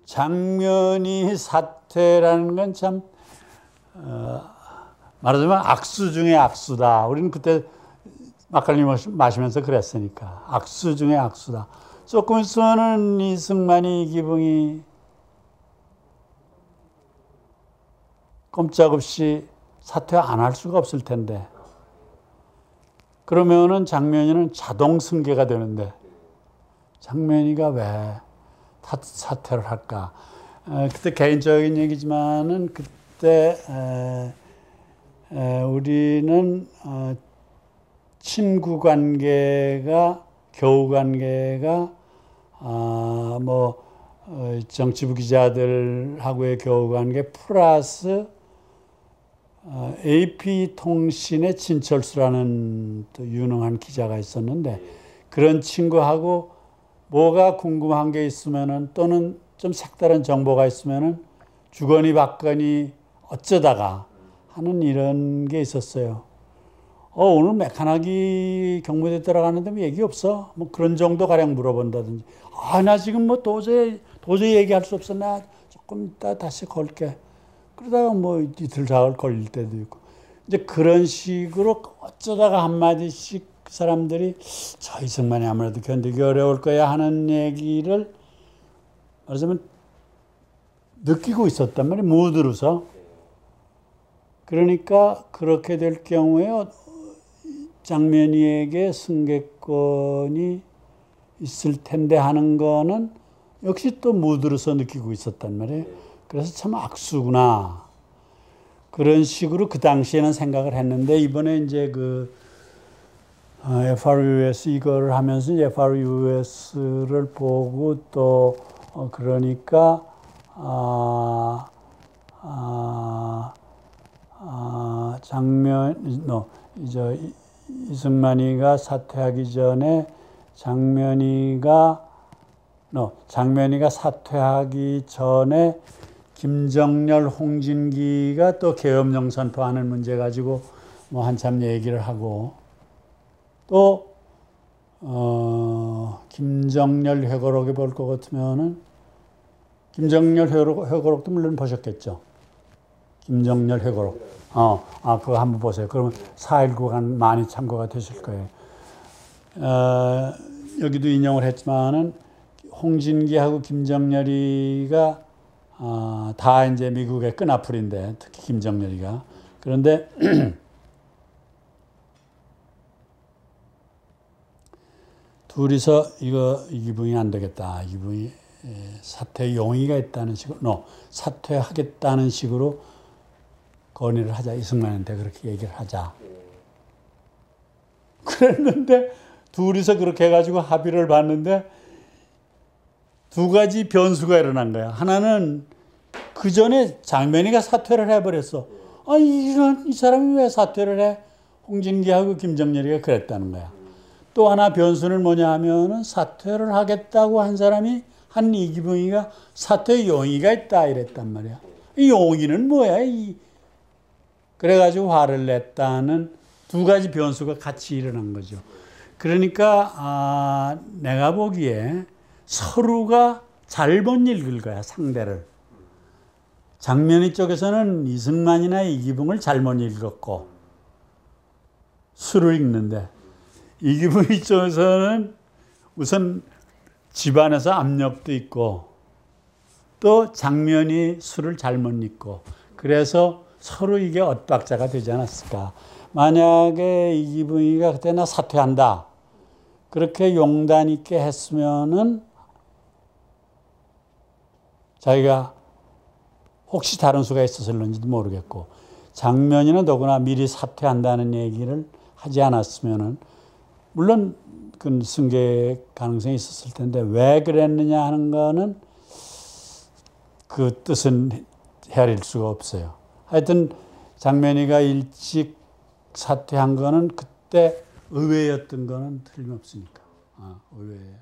장면이 사퇴라는 건 참 말하자면 악수 중에 악수다. 우리는 그때 막걸리 마시면서 그랬으니까 악수 중에 악수다. 조금 있으면은 이승만이 이기붕이 꼼짝없이 사퇴 안 할 수가 없을 텐데, 그러면은 장면이는 자동 승계가 되는데 장면이가 왜 사퇴를 할까? 그때 개인적인 얘기지만은 그때 우리는 친구 관계가, 교우 관계가 정치부 기자들하고의 교우 관계 플러스 AP통신의 진철수라는 또 유능한 기자가 있었는데, 그런 친구하고 뭐가 궁금한 게 있으면은 또는 좀 색다른 정보가 있으면은 주거니 받거니 어쩌다가 하는 이런 게 있었어요. 오늘 메카나기 경무대 들어가는데 뭐 얘기 없어? 뭐 그런 정도 가량 물어본다든지. 나 지금 뭐 도저히 얘기할 수 없어. 나 조금 이따 다시 걸게. 그러다가 뭐 이틀 자흘 걸릴 때도 있고. 이제 그런 식으로 어쩌다가 한마디씩 그 사람들이 저 이승만이 아무래도 견디기 어려울 거야 하는 얘기를 말하자면 느끼고 있었단 말이에요. 무드로서. 그러니까 그렇게 될 경우에 장면이에게 승계권이 있을 텐데 하는 거는 역시 또 무드로서 느끼고 있었단 말이에요. 그래서 참 악수구나. 그런 식으로 그 당시에는 생각을 했는데, 이번에 이제 FRUS 이거를 하면서 FRUS를 보고 또 그러니까 이승만이가 사퇴하기 전에 장면이가 사퇴하기 전에 김정렬, 홍진기가 또 계엄령 선포하는 문제 가지고 뭐 한참 얘기를 하고, 또 김정렬 회고록에 볼 것 같으면은 김정렬 회고록도 물론 보셨겠죠. 김정렬 회고록. 그거 한번 보세요. 그러면 4.19가 많이 참고가 되실 거예요. 여기도 인용을 했지만은 홍진기하고 김정렬이가 다 이제 미국의 끈앞풀인데, 특히 김정렬이가. 그런데 둘이서 이기붕이 안 되겠다. 이기붕이 사퇴 용의가 있다는 식으로, 사퇴하겠다는 식으로 건의를 하자. 이승만한테 그렇게 얘기를 하자. 그랬는데 둘이서 그렇게 해가지고 합의를 봤는데 두 가지 변수가 일어난 거야. 하나는 그 전에 장면이가 사퇴를 해버렸어. 이 사람이 왜 사퇴를 해? 홍진기하고 김정렬이가 그랬다는 거야. 또 하나 변수는 뭐냐 하면은 사퇴를 하겠다고 한 사람이, 한 이기붕이가 사퇴 용의가 있다 이랬단 말이야. 이 용의는 뭐야? 그래가지고 화를 냈다는 두 가지 변수가 같이 일어난 거죠. 그러니까 내가 보기에 서로가 잘못 읽을 거야, 상대를. 장면이 쪽에서는 이승만이나 이기붕을 잘못 읽었고 수를 읽는데, 이기붕이 쪽에서는 우선 집안에서 압력도 있고 또 장면이 수를 잘못 읽고, 그래서 서로 이게 엇박자가 되지 않았을까. 만약에 이기붕이가 그때 나 사퇴한다 그렇게 용단 있게 했으면은 자기가 혹시 다른 수가 있어서 그런지도 모르겠고, 장면이는 더구나 미리 사퇴한다는 얘기를 하지 않았으면은 물론 그 승계 가능성이 있었을 텐데 왜 그랬느냐 하는 거는 그 뜻은 헤아릴 수가 없어요. 하여튼 장면이가 일찍 사퇴한 거는 그때 의외였던 거는 틀림없으니까. 의외예요.